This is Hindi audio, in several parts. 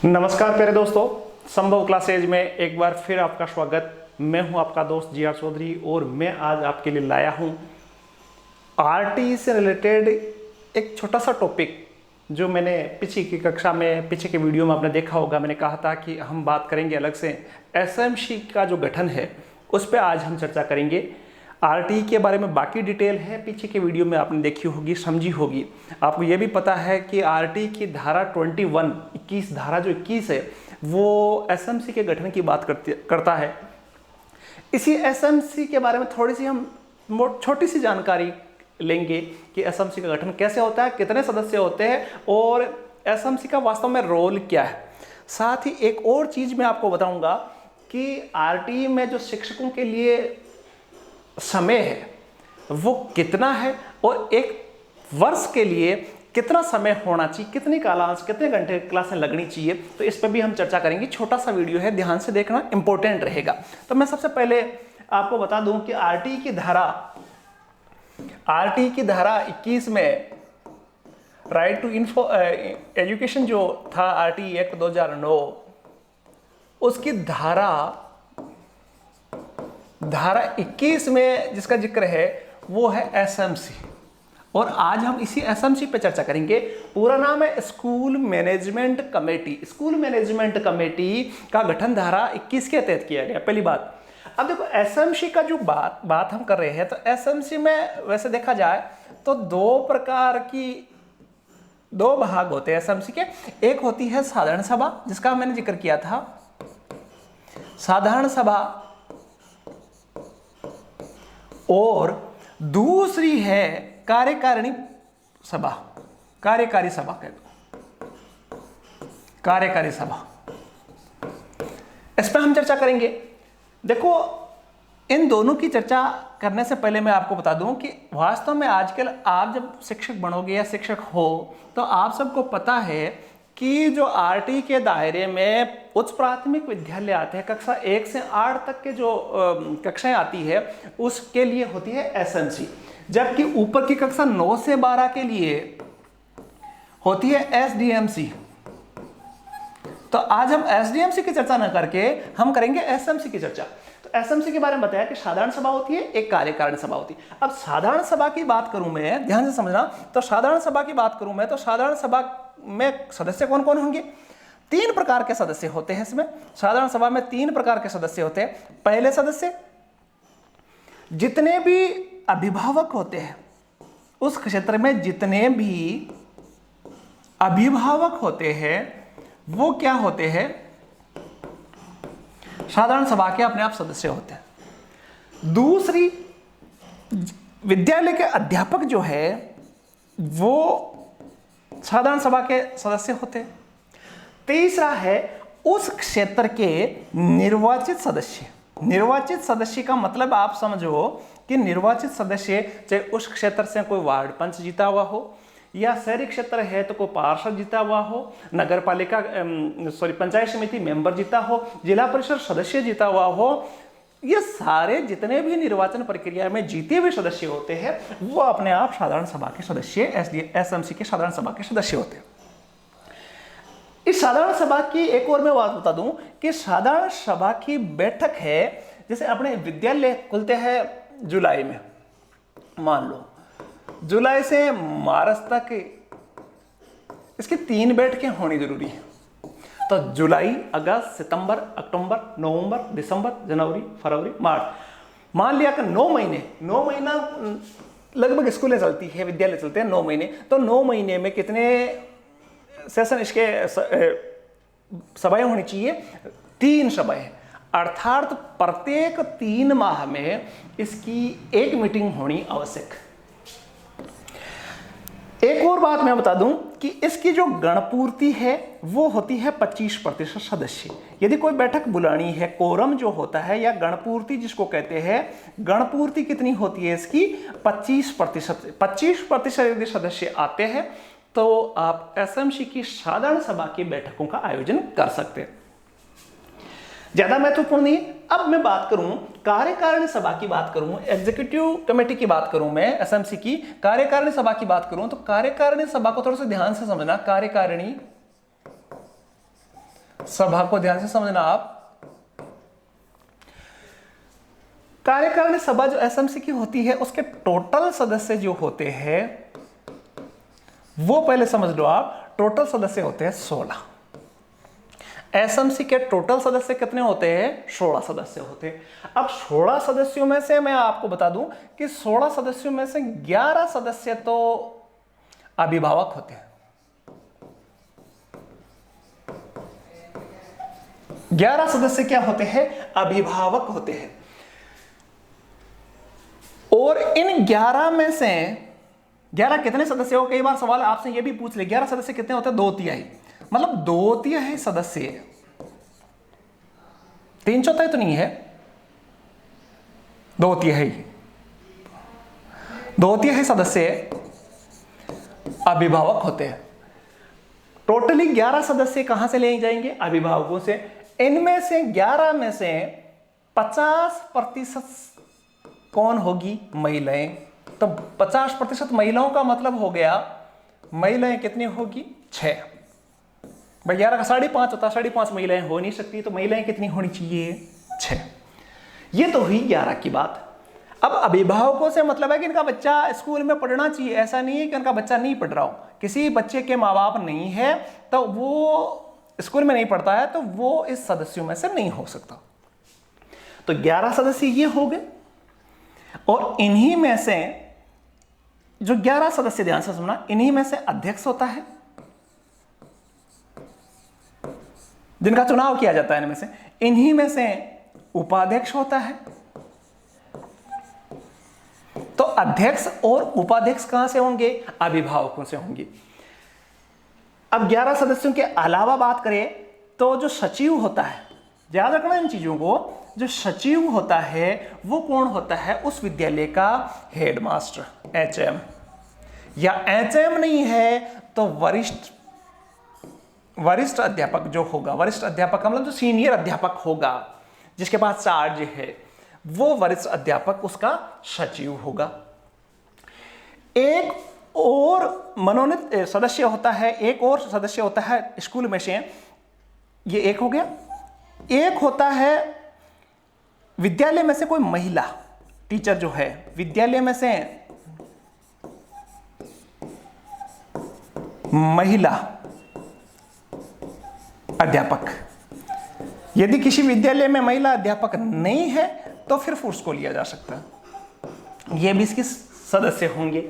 नमस्कार प्यारे दोस्तों, संभव क्लासेज में एक बार फिर आपका स्वागत। मैं हूं आपका दोस्त जी आर चौधरी और मैं आज आपके लिए लाया हूं आरटी से रिलेटेड एक छोटा सा टॉपिक जो मैंने पिछली की कक्षा में, पीछे के वीडियो में आपने देखा होगा। मैंने कहा था कि हम बात करेंगे अलग से एसएमसी का जो गठन है उस पर आज हम चर्चा करेंगे। आरटी के बारे में बाकी डिटेल है, पीछे के वीडियो में आपने देखी होगी, समझी होगी। आपको ये भी पता है कि आरटी की धारा 21 धारा जो 21 है वो एसएमसी के गठन की बात करता है। इसी एसएमसी के बारे में थोड़ी सी हम छोटी सी जानकारी लेंगे कि एसएमसी का गठन कैसे होता है, कितने सदस्य होते हैं और एसएमसी का वास्तव में रोल क्या है। साथ ही एक और चीज़ मैं आपको बताऊंगा कि आरटी में जो शिक्षकों के लिए समय है वो कितना है और एक वर्ष के लिए कितना समय होना चाहिए, कितनी कालांश, कितने घंटे क्लासें लगनी चाहिए। तो इस पर भी हम चर्चा करेंगे। छोटा सा वीडियो है, ध्यान से देखना, इंपॉर्टेंट रहेगा। तो मैं सबसे पहले आपको बता दूं कि आरटी की धारा 21 में राइट टू एजुकेशन जो था, आरटी एक्ट 2009, उसकी धारा 21 में जिसका जिक्र है वो है एसएमसी। और आज हम इसी एसएमसी पे चर्चा करेंगे। पूरा नाम है school management committee. School management committee का गठन धारा 21 के तहत किया गया, पहली बात। अब देखो एसएमसी का जो बात हम कर रहे हैं, तो एसएमसी में वैसे देखा जाए तो दो भाग होते हैं एसएमसी के। एक होती है साधारण सभा, जिसका मैंने जिक्र किया था, साधारण सभा, और दूसरी है कार्यकारी सभा इस पर हम चर्चा करेंगे। देखो, इन दोनों की चर्चा करने से पहले मैं आपको बता दूं कि वास्तव में आजकल आप जब शिक्षक बनोगे या शिक्षक हो तो आप सबको पता है कि जो आरटी के दायरे में उच्च प्राथमिक विद्यालय आते हैं, कक्षा 1 से 8 तक के जो कक्षाएं आती है उसके लिए होती है एसएमसी, जबकि ऊपर की कक्षा 9 से 12 के लिए होती है एसडीएमसी। तो आज हम एसडीएमसी की चर्चा न करके हम करेंगे एसएमसी की चर्चा। तो एसएमसी के बारे में बताया कि साधारण सभा होती है, एक कार्यकारिणी सभा होती है। अब साधारण सभा की बात करूं मैं, ध्यान से समझना, तो साधारण सभा की बात करूं मैं तो साधारण सभा में सदस्य कौन कौन होंगे? 3 प्रकार के सदस्य होते हैं इसमें। साधारण सभा में 3 प्रकार के सदस्य होते हैं। पहले सदस्य, जितने भी अभिभावक होते हैं उस क्षेत्र में, जितने भी अभिभावक होते हैं वो क्या होते हैं? साधारण सभा के अपने आप सदस्य होते हैं। दूसरी, विद्यालय के अध्यापक जो है वो साधारण सभा के सदस्य होते हैं। तीसरा है उस क्षेत्र के निर्वाचित सदस्य। निर्वाचित सदस्य का मतलब आप समझो कि निर्वाचित सदस्य चाहे उस क्षेत्र से कोई वार्ड पंच जीता हुआ हो, या शहरी क्षेत्र है तो कोई पार्षद जीता हुआ हो, नगर पालिका पंचायत समिति मेंबर जीता हो, जिला परिषद सदस्य जीता हुआ हो, ये सारे जितने भी निर्वाचन प्रक्रिया में जीते हुए सदस्य होते हैं वो अपने आप साधारण सभा के सदस्य, एसएमसी के साधारण सभा के सदस्य होते हैं। इस साधारण सभा की एक और मैं बात बता दूं कि साधारण सभा की बैठक है, जैसे अपने विद्यालय खुलते हैं जुलाई में, मान लो जुलाई से मार्च तक इसकी 3 बैठकें होनी जरूरी है। तो जुलाई, अगस्त, सितंबर, अक्टूबर, नवंबर, दिसंबर, जनवरी, फरवरी, मार्च, मान लिया कि 9 महीना लगभग स्कूलें चलती है, विद्यालय चलते हैं 9 महीने। तो 9 महीने में कितने सेशन इसके सभाएं होनी चाहिए? 3 सभाएं, अर्थात प्रत्येक 3 माह में इसकी एक मीटिंग होनी आवश्यक। एक और बात मैं बता दूं कि इसकी जो गणपूर्ति है वो होती है 25% सदस्य। यदि कोई बैठक बुलानी है, कोरम जो होता है या गणपूर्ति जिसको कहते हैं, गणपूर्ति कितनी होती है इसकी? 25%। 25% यदि सदस्य आते हैं तो आप एसएमसी की साधारण सभा की बैठकों का आयोजन कर सकते हैं। ज्यादा महत्वपूर्ण नहीं। अब मैं बात करूं कार्यकारिणी सभा की बात करूं, एग्जीक्यूटिव कमेटी की बात करूं, मैं एसएमसी की कार्यकारिणी सभा की बात करूं, तो कार्यकारिणी सभा को थोड़ा सा ध्यान से समझना। कार्यकारिणी सभा को ध्यान से समझना आप। कार्यकारिणी सभा जो एसएमसी की होती है उसके टोटल सदस्य जो होते हैं वो पहले समझ लो आप, टोटल सदस्य होते हैं 16। एसएमसी के टोटल सदस्य कितने होते हैं? 16 सदस्य होते हैं। अब 16 सदस्यों में से मैं आपको बता दूं कि 16 सदस्यों में से 11 सदस्य तो अभिभावक होते हैं। 11 सदस्य क्या होते हैं? अभिभावक होते हैं। और इन 11 में से 11 कितने सदस्य हो? कई बार सवाल आपसे यह भी पूछ ले 11 सदस्य कितने होते हैं? 2/3, मतलब 2/3 सदस्य। 3/4 तो नहीं है, 2/3 सदस्य अभिभावक होते हैं। टोटली 11 सदस्य कहां से ले जाएंगे? अभिभावकों से। इनमें से 11 में से 50% कौन होगी? महिलाएं। तो 50% महिलाओं का मतलब हो गया, महिलाएं कितनी होगी? 6। भाई 11 का 5.5 होता, 5.5 महिलाएं हो नहीं सकती, तो महिलाएं कितनी होनी चाहिए? 6। ये तो हुई 11 की बात। अब अभिभावकों से मतलब है कि इनका बच्चा स्कूल में पढ़ना चाहिए, ऐसा नहीं है कि इनका बच्चा नहीं पढ़ रहा हो। किसी बच्चे के माँ बाप नहीं है तो वो स्कूल में नहीं पढ़ता है तो वो इस सदस्यों में से नहीं हो सकता। तो 11 सदस्य ये हो गए। और इन्हीं में से जो 11 सदस्य, ध्यान से सुनना, इन्हीं में से अध्यक्ष होता है जिनका चुनाव किया जाता है। इनमें से इन्हीं में से उपाध्यक्ष होता है। तो अध्यक्ष और उपाध्यक्ष कहां से होंगे? अभिभावकों से होंगे। अब 11 सदस्यों के अलावा बात करें तो जो सचिव होता है, याद रखना इन चीजों को, जो सचिव होता है वो कौन होता है? उस विद्यालय का हेडमास्टर, एचएम, या एचएम नहीं है तो वरिष्ठ अध्यापक जो होगा। वरिष्ठ अध्यापक का मतलब जो सीनियर अध्यापक होगा, जिसके पास चार्ज है, वो वरिष्ठ अध्यापक उसका सचिव होगा। एक और मनोनीत सदस्य होता है, एक और सदस्य होता है स्कूल में से, ये एक हो गया। एक होता है विद्यालय में से कोई महिला टीचर जो है, विद्यालय में से महिला अध्यापक। यदि किसी विद्यालय में महिला अध्यापक नहीं है तो फिर पुरुष को लिया जा सकता है। ये भी इसके सदस्य होंगे।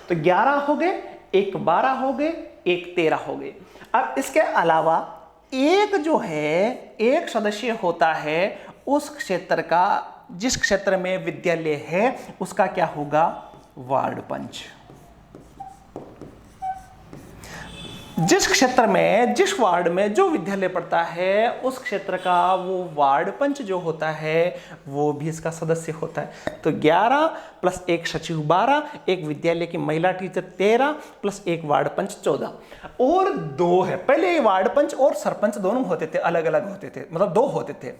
तो 11 हो गए, एक 12 हो गए, एक 13 हो गए। अब इसके अलावा एक जो है, एक सदस्य होता है उस क्षेत्र का, जिस क्षेत्र में विद्यालय है उसका क्या होगा? वार्ड पंच। जिस क्षेत्र में, जिस वार्ड में जो विद्यालय पड़ता है उस क्षेत्र का वो वार्ड पंच जो होता है वो भी इसका सदस्य होता है। तो 11 प्लस एक सचिव 12, एक विद्यालय की महिला टीचर 13 प्लस एक वार्ड पंच 14। और 2 है, पहले वार्ड पंच और सरपंच दोनों होते थे, अलग अलग होते थे, मतलब 2 होते थे,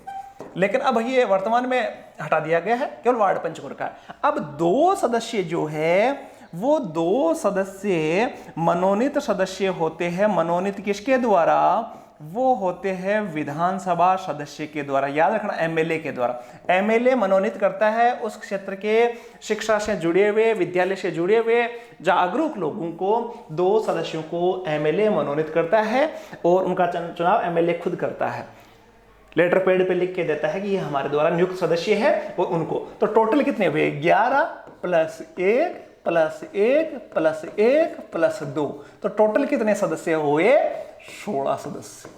लेकिन अब ये वर्तमान में हटा दिया गया है, केवल वार्ड पंच को रखा है। अब 2 सदस्य जो है वो 2 सदस्य मनोनीत सदस्य होते हैं। मनोनीत किसके द्वारा? वो होते हैं विधानसभा सदस्य के द्वारा। याद रखना, एमएलए के द्वारा। एमएलए मनोनीत करता है उस क्षेत्र के शिक्षा से जुड़े हुए, विद्यालय से जुड़े हुए जागरूक लोगों को। 2 सदस्यों को एमएलए मनोनीत करता है और उनका चुनाव एमएलए खुद करता है। लेटर पैड पे लिख के देता है कि ये हमारे द्वारा नियुक्त सदस्य है और उनको। तो टोटल कितने हुए? 11 प्लस 1 प्लस 1 प्लस 1 प्लस 2। तो टोटल कितने सदस्य हुए? 16 सदस्य।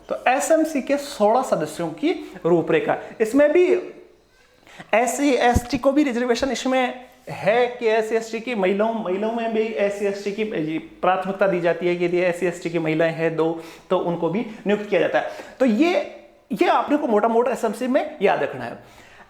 तो एसएमसी के 16 सदस्यों की रूपरेखा। इसमें भी एससी एसटी को भी रिजर्वेशन इसमें है कि एससी एसटी की महिलाओं में भी एससी एसटी की प्राथमिकता दी जाती है। यदि एससी एसटी की महिलाएं हैं 2 तो उनको भी नियुक्त किया जाता है। तो ये आपने को मोटा मोटा एसएमसी में याद रखना है।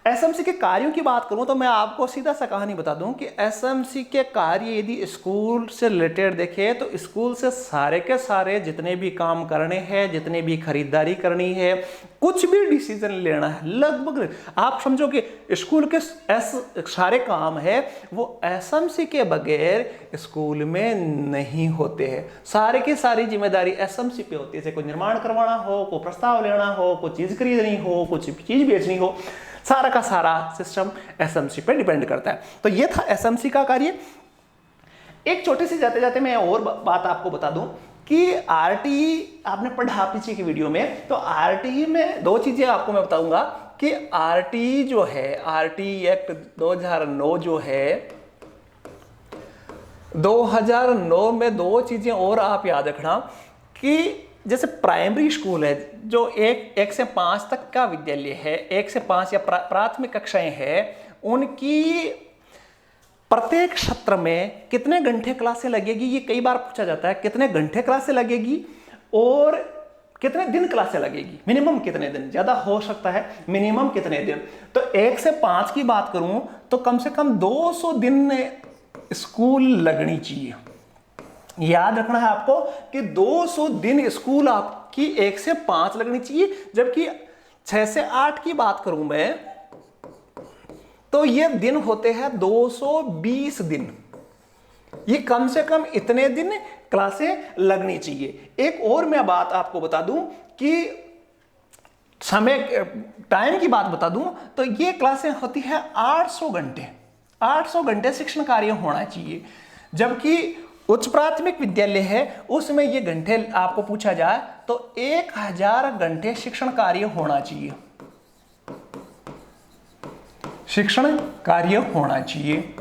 एसएमसी के कार्यों की बात करूं तो मैं आपको सीधा सा कहानी बता दूं कि एसएमसी के कार्य यदि स्कूल से रिलेटेड देखें तो स्कूल से सारे के सारे जितने भी काम करने हैं, जितने भी खरीदारी करनी है, कुछ भी डिसीजन लेना है, लगभग आप समझो कि स्कूल के सारे काम है वो एसएमसी के बगैर स्कूल में नहीं होते हैं। सारे की सारी जिम्मेदारी एसएमसी पे होती है। जैसे कोई निर्माण करवाना हो, कोई प्रस्ताव लेना हो, कोई चीज खरीदनी हो, कुछ चीज बेचनी हो, सारा का सारा सिस्टम एसएमसी पे डिपेंड करता है। तो ये था एसएमसी का कार्य। एक छोटी सी जाते जाते मैं और बात आपको बता दूं कि आरटीई आपने पढ़ा पीछे की वीडियो में, तो आरटीई में दो चीजें आपको मैं बताऊंगा कि आरटीई जो है, आरटीई एक्ट 2009 जो है, 2009 में दो चीजें और आप याद रखना कि जैसे प्राइमरी स्कूल है जो एक से 5 तक का विद्यालय है, 1 से 5 या प्राथमिक कक्षाएं हैं, उनकी प्रत्येक सत्र में कितने घंटे क्लासें लगेगी, ये कई बार पूछा जाता है। कितने घंटे क्लासें लगेगी और कितने दिन क्लासें लगेगी, मिनिमम कितने दिन, ज्यादा हो सकता है, मिनिमम कितने दिन। तो 1 से 5 की बात करूं तो कम से कम 200 दिन स्कूल लगनी चाहिए। याद रखना है आपको कि 200 दिन स्कूल आपकी 1 से 5 लगनी चाहिए। जबकि 6 से 8 की बात करूं मैं तो ये दिन होते हैं 220 दिन। ये कम से कम इतने दिन क्लासें लगनी चाहिए। एक और मैं बात आपको बता दूं कि समय टाइम की बात बता दूं तो ये क्लासें होती है 800 घंटे। 800 घंटे शिक्षण कार्य होना चाहिए। जबकि उच्च प्राथमिक विद्यालय है उसमें ये घंटे आपको पूछा जाए तो 1000 घंटे शिक्षण कार्य होना चाहिए, शिक्षण कार्य होना चाहिए।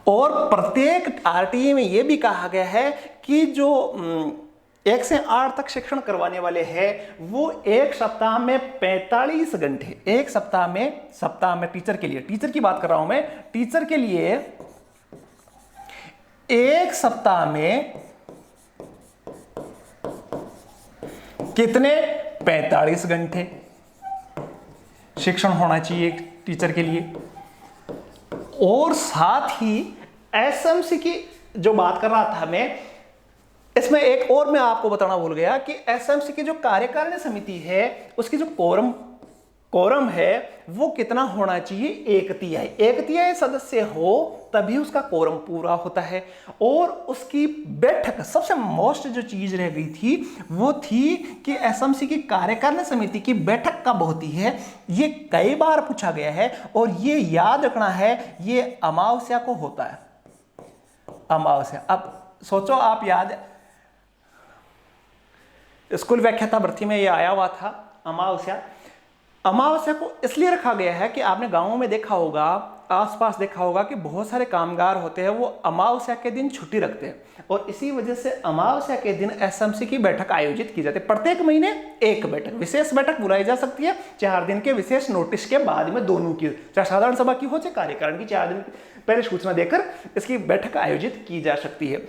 और प्रत्येक आरटीई में यह भी कहा गया है कि जो 1 से 8 तक शिक्षण करवाने वाले हैं वो एक सप्ताह में 45 घंटे, एक सप्ताह में टीचर के लिए, टीचर की बात कर रहा हूं मैं, टीचर के लिए एक सप्ताह में कितने 45 घंटे शिक्षण होना चाहिए टीचर के लिए। और साथ ही एसएमसी की जो बात कर रहा था मैं, इसमें एक और मैं आपको बताना भूल गया कि एसएमसी की जो कार्यकारिणी समिति है उसकी जो कोरम है वो कितना होना चाहिए, 1/3 सदस्य हो तभी उसका कोरम पूरा होता है। और उसकी बैठक, सबसे मोस्ट जो चीज रह गई थी वो थी कि एसएमसी की कार्यकारिणी समिति की बैठक कब होती है। ये कई बार पूछा गया है और ये याद रखना है, ये अमावस्या को होता है, अमावस्या। अब सोचो आप, याद स्कूल व्याख्याता भर्ती में ये आया हुआ था अमावस्या। अमावस्या को इसलिए रखा गया है कि आपने गांवों में देखा होगा, आसपास देखा होगा कि बहुत सारे कामगार होते हैं वो अमावस्या के दिन छुट्टी रखते हैं और इसी वजह से अमावस्या के दिन एसएमसी की बैठक आयोजित की जाती है। प्रत्येक महीने एक बैठक, विशेष बैठक बुलाई जा सकती है 4 दिन के विशेष नोटिस के बाद में, दोनों की, चाहे साधारण सभा की हो चाहे कार्यकारिणी की, 4 दिन पहले सूचना देकर इसकी बैठक आयोजित की जा सकती है।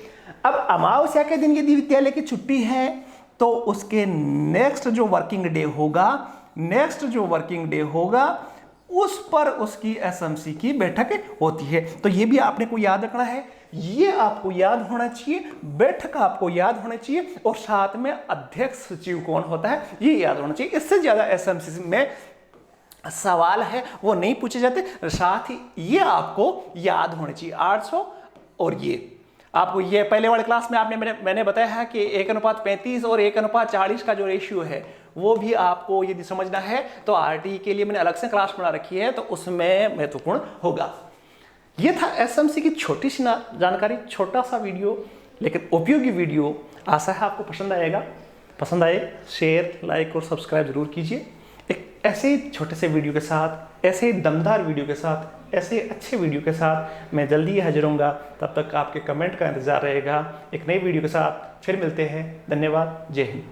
अब अमावस्या के दिन यदि विद्यालय की छुट्टी है तो उसके नेक्स्ट जो वर्किंग डे होगा उस पर उसकी एसएमसी की बैठक होती है। तो ये भी आपने को याद रखना है, ये आपको याद होना चाहिए, बैठक आपको याद होना चाहिए और साथ में अध्यक्ष सचिव कौन होता है ये याद होना चाहिए। इससे ज्यादा एसएमसी में सवाल है वो नहीं पूछे जाते। साथ ही ये आपको याद होना चाहिए 800। और ये आपको ये पहले वाले क्लास में मैंने बताया है कि 1:35 और 1:40 का जो रेशियो है वो भी आपको यदि समझना है तो आरटीई के लिए मैंने अलग से क्लास बना रखी है, तो उसमें महत्वपूर्ण होगा। ये था एसएमसी की छोटी सी जानकारी, छोटा सा वीडियो लेकिन उपयोगी वीडियो। आशा है आपको पसंद आएगा। पसंद आए शेयर, लाइक और सब्सक्राइब जरूर कीजिए। एक ऐसे ही छोटे से वीडियो के साथ, ऐसे ही दमदार वीडियो के साथ, ऐसे अच्छे वीडियो के साथ मैं जल्दी ही हाजिर होऊंगा। तब तक आपके कमेंट का इंतजार रहेगा। एक नई वीडियो के साथ फिर मिलते हैं। धन्यवाद। जय हिंद।